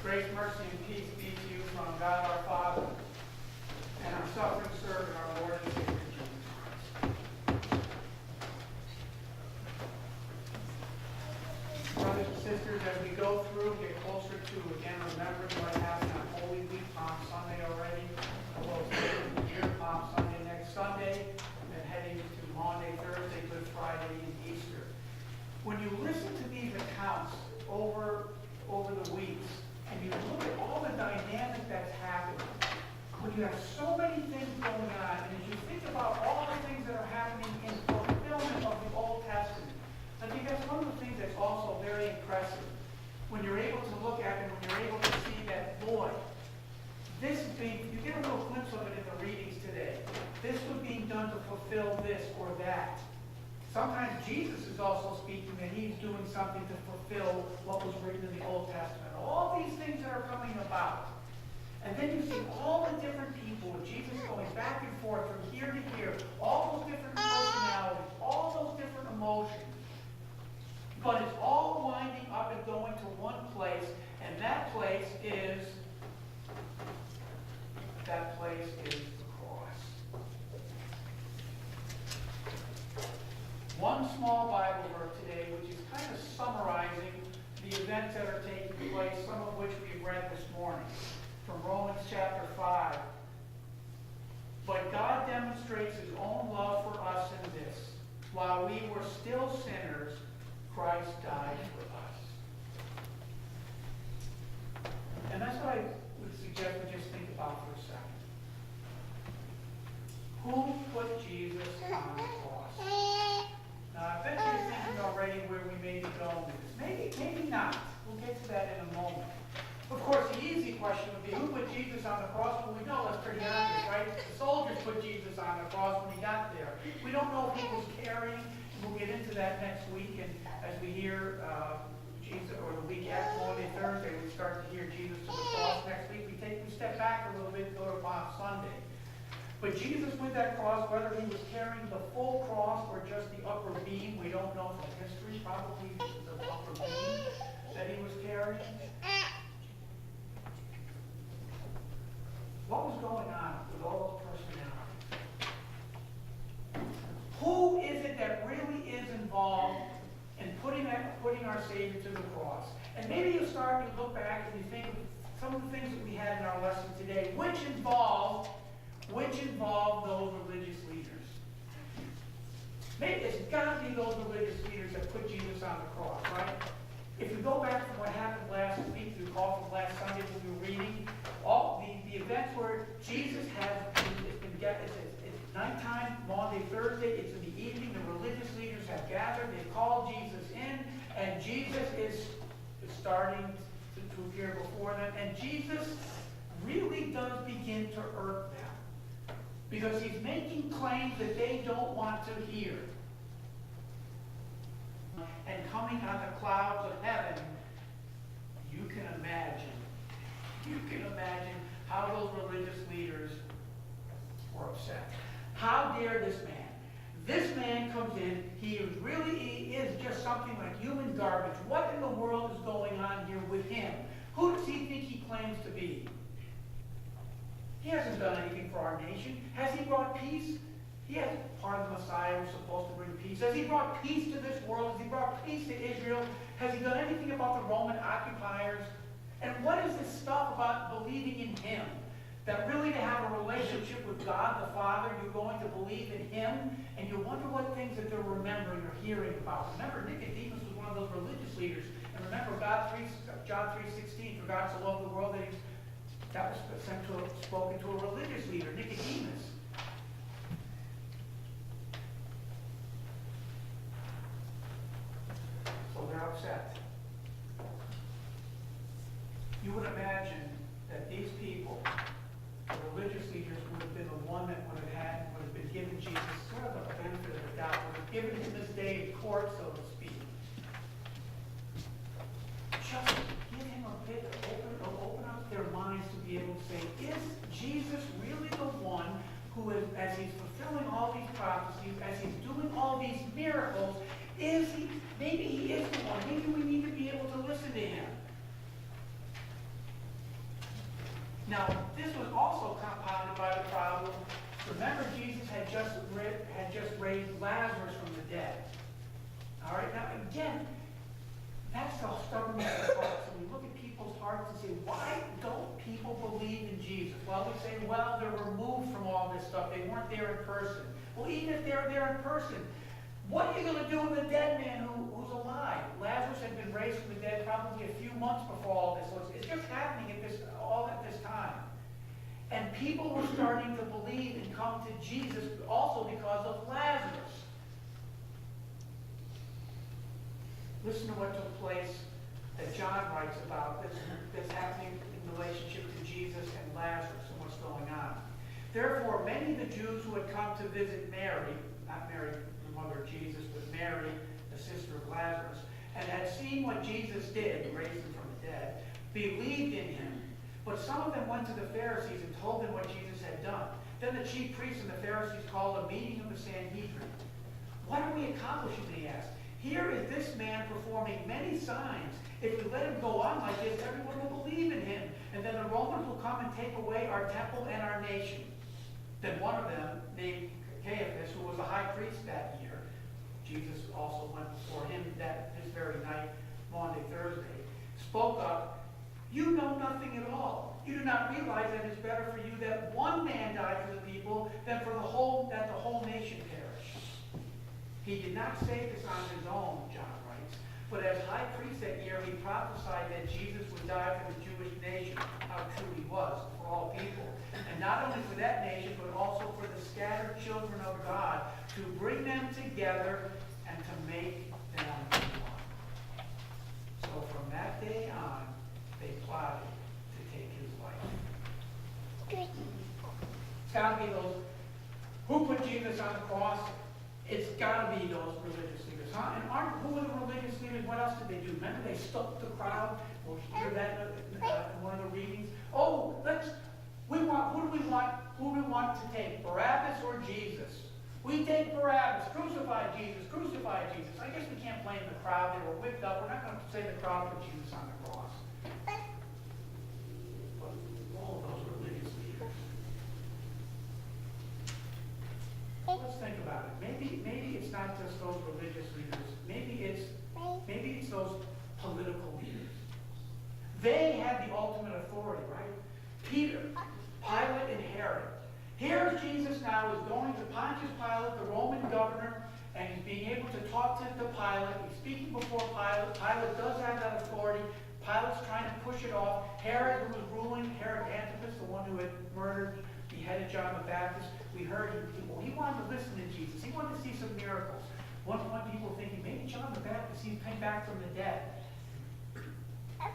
Grace, mercy, and peace be to you from God our Father and our suffering servant, our Lord and Savior, Jesus Christ. Brothers and sisters, as we go through, get closer to, again, remembering what happened on Holy Week, Palm Sunday already, well, it's the year, Palm Sunday next Sunday, and then heading into Maundy, Thursday, Good Friday, and Easter. When you listen to these accounts over the weeks, and you look at all the dynamic that's happening, when you have so many things going on, and as you think about all the things that are happening in fulfillment of the Old Testament, I think that's one of the things that's also very impressive. When you're able to look at it, and when you're able to see that, boy, this is being, you get a little glimpse of it in the readings today. This was being done to fulfill this or that. Sometimes Jesus is also speaking that he's doing something to fulfill what was written in the Old Testament. All these things that are coming about. And then you see all the different people with Jesus going back and forth from here to here, all those different personalities, all those different emotions. But it's all winding up and going to one place, and that place is the cross. One small Bible verse today, which is kind of summarizing the events that are taking place, some of which we've read this morning, from Romans chapter 5. But God demonstrates his own love for us in this: while we were still sinners, Christ died for us. And that's what I would suggest we just think about for a second. Who put Jesus on the cross? Now, I bet you're thinking already where we may be going with this. Maybe not. We'll get to that in a moment. Of course, the easy question would be, who put Jesus on the cross? Well, we know that's pretty obvious, right? The soldiers put Jesus on the cross when he got there. We don't know if he was carrying. We'll get into that next week, and as we hear Jesus, or the week after Monday, Thursday, we start to hear Jesus to the cross. Next week, we step back a little bit and go to Palm Sunday. But Jesus with that cross, whether he was carrying the full cross or just the upper beam, we don't know from history, probably the upper beam that he was carrying. What was going on with all those personalities? Who is it that really is involved in putting our Savior to the cross? And maybe you start to look back and you think of some of the things that we had in our lesson today, which involved those religious leaders. Maybe it's got to be those religious leaders that put Jesus on the cross, right? If you go back from what happened last week, you recall from last Sunday when we were reading, all the events where Jesus it's nighttime, Maundy, Thursday, it's in the evening, the religious leaders have gathered, they've called Jesus in, and Jesus is starting to appear before them, and Jesus really does begin to irk them, because he's making claims that they don't want to hear. And coming on the clouds of heaven, you can imagine how those religious leaders were upset. How dare this man? This man comes in, he is just something like human garbage. What in the world is going on here with him? Who does he think he claims to be? He hasn't done anything for our nation. Has he brought peace? He has part of the Messiah who's supposed to bring peace. Has he brought peace to this world? Has he brought peace to Israel? Has he done anything about the Roman occupiers? And what is this stuff about believing in him? That really to have a relationship with God the Father, you're going to believe in him, and you wonder what things that they're remembering or hearing about. Remember, Nicodemus was one of those religious leaders. And remember John 3:16, for God so loved the world that was spoken to a religious leader, Nicodemus. So they're upset. You would imagine that these people, the religious leaders, would have been the one that would have been given Jesus sort of a benefit of the doubt, would have given him this day in court, so to speak. Just give him a bit, open up their minds to be able to say, is Jesus really the one who is, as he's fulfilling all these prophecies, as he's doing all these miracles, is he, maybe he is the one, maybe we need to be able to listen to him. Now, this was also compounded by the problem. Remember, Jesus had just raised Lazarus from the dead. All right, now again, that's the stubbornness of hearts. And we look at people's hearts and say, why don't people believe in Jesus? Well, we say, well, they're removed from all this stuff. They weren't there in person. Well, even if they're there in person, what are you going to do with a dead man who's alive? Lazarus had been raised from the dead probably a few months before all this. So it's just happening all at this time. And people were starting to believe and come to Jesus also because of Lazarus. Listen to what took place that John writes about this happening in relationship to Jesus and Lazarus and what's going on. Therefore, many of the Jews who had come to visit Mary, not Mary, the mother of Jesus, but Mary, the sister of Lazarus, and had seen what Jesus did, raised him from the dead, believed in him. But some of them went to the Pharisees and told them what Jesus had done. Then the chief priests and the Pharisees called a meeting of the Sanhedrin. What are we accomplishing, they asked. Here is this man performing many signs. If we let him go on like this, everyone will believe in him. And then the Romans will come and take away our temple and our nation. Then one of them, named Caiaphas, who was a high priest that year, Jesus also went before him this very night, Maundy, Thursday, spoke up, "You know nothing at all. You do not realize that it is better for you that one man die for the people than that the whole nation perish." He did not say this on his own, John writes, but as high priest that year, he prophesied that Jesus would die for the Jewish nation, how true he was, for all people. And not only for that nation, but also for the scattered children of God, to bring them together and to make them one. So from that day on, they plotted to take his life. It's got to be those who put Jesus on the cross. It's got to be those religious leaders, huh? And who were the religious leaders? What else did they do? Remember, they stopped the crowd. We'll hear that in one of the readings. Oh, who do we want to take? Barabbas or Jesus? We take Barabbas. Crucify Jesus. Crucify Jesus. I guess we can't blame the crowd. They were whipped up. We're not going to say the crowd put Jesus on the cross. But all of those religious leaders. Let's think about it. Maybe it's not just those religious leaders. Maybe it's those political leaders. They had the ultimate authority, right? Peter, Pilate, and Herod. Here's Jesus now is going to Pontius Pilate, the Roman governor, and he's being able to talk to Pilate. He's speaking before Pilate. Pilate does have that authority. Pilate's trying to push it off. Herod, who was ruling, Herod Antipas, the one who had beheaded John the Baptist, we heard he wanted to listen to Jesus. He wanted to see some miracles. One people thinking, maybe John the Baptist, he's came back from the dead.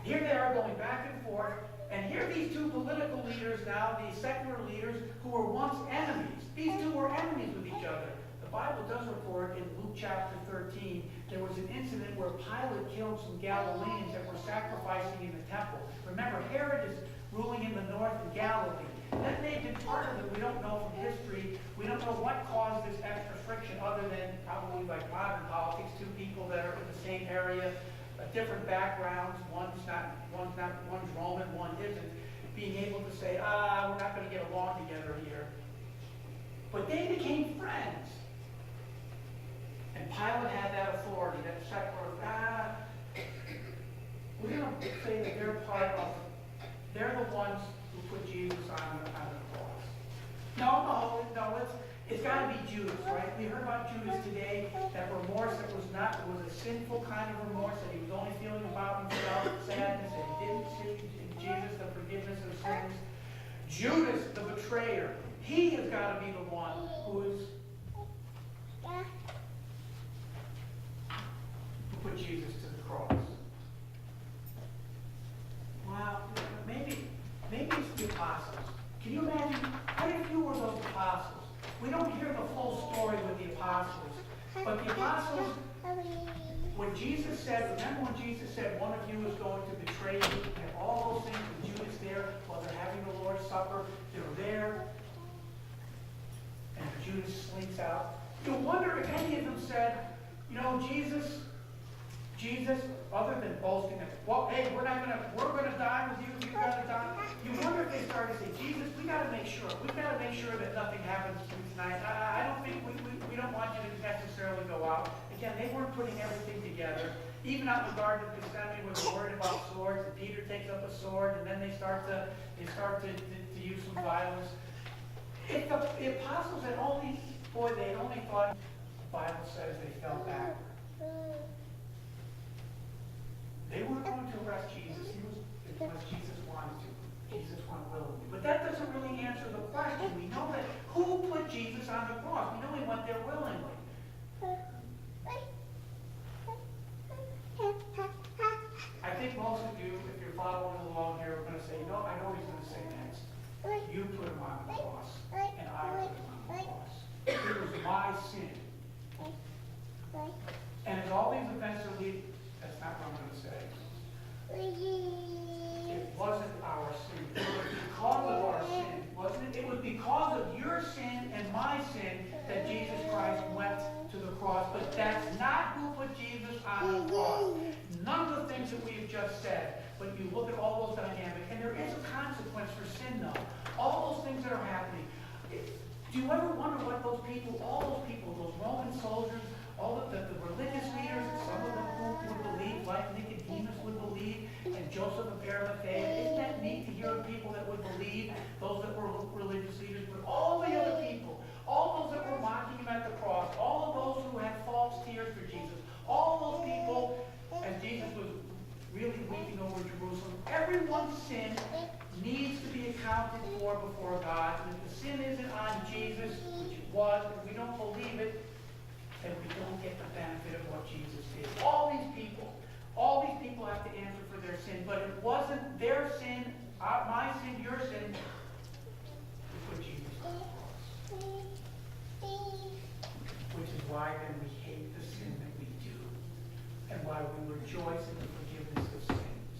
Here they are going back and forth, and here are these two political leaders now, these secular leaders, who were once enemies. These two were enemies with each other. The Bible does report in Luke chapter 13, there was an incident where Pilate killed some Galileans that were sacrificing in the temple. Remember, Herod is ruling in the north in Galilee. That may have been part of it. We don't know from history. We don't know what caused this extra friction other than probably like modern politics, two people that are in the same area, different backgrounds, one's Roman, one isn't, being able to say, we're not going to get along together here. But they became friends. And Pilate had that authority, that secular, we don't say that they're the ones who put Jesus on the cross. No, it's got to be Judas, right? We heard about Judas today, that remorse that was a sinful kind of remorse, that he was only feeling about himself, sadness, that he didn't see in Jesus the forgiveness of sins. Judas, the betrayer, he has got to be the one who put Jesus to the cross. Wow, maybe it's the apostles. Can you imagine? What if you were those apostles? We don't hear the full story with the apostles. But the apostles, when Jesus said, remember when Jesus said, one of you is going to betray you, and all those things with Judas there, while they're having the Lord's Supper, they're there, and Judas slinks out. You wonder if any of them said, Jesus, other than boasting that, well, hey, we're gonna die with you, you're gonna die. You wonder if they started to say, Jesus, we gotta make sure that nothing happens to you tonight. I don't think, we don't want you to necessarily go out. Again, they weren't putting everything together. Even out in the Garden of Gethsemane, where they're worried about swords, and Peter takes up a sword, and then they start to use some violence. If the apostles had only thought, the Bible says they fell backward. They weren't going to arrest Jesus. Unless Jesus wanted to. Jesus went willingly. But that doesn't really answer the question. We know that who put Jesus on the cross? We know he went there willingly. I think most of you, if you're following along here, are going to say, no, I know what he's going to say next. You put him on the cross, and I put him on the cross. It was my sin. And as all these events are leading, that's not what I'm going to say. It wasn't our sin. It was because of our sin, wasn't it? It was because of your sin and my sin that Jesus Christ went to the cross. But that's not who put Jesus on the cross. None of the things that we have just said. But you look at all those dynamics, and there is a consequence for sin, though. All those things that are happening. Do you ever wonder what those Roman soldiers, all of the religious leaders, some of them who would believe, like Nicodemus would believe, and Joseph of Arimathea, isn't that neat to hear of people that would believe, those that were religious leaders, but all the other people, all those that were mocking him at the cross, all of those who had false tears for Jesus, all those people, as Jesus was really weeping over Jerusalem, everyone's sin needs to be accounted for before God. And if the sin isn't on Jesus, which it was, and we don't believe it, then we don't get the benefit of what Jesus did. All these people have to answer for their sin, but it wasn't their sin, my sin, your sin, to put Jesus on the cross. Which is why then we hate the sin that we do, and why we rejoice in the forgiveness of sins.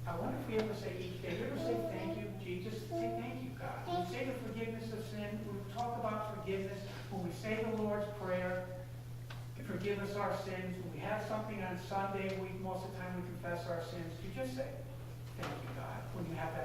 I wonder if we ever say each day, you ever say thank you, Jesus? Say thank you, God. When we say the forgiveness of sin, we talk about forgiveness. When we say the Lord's Prayer, forgive us our sins. When we have something on Sunday, most of the time we confess our sins. You just say, thank you, God, when you have that.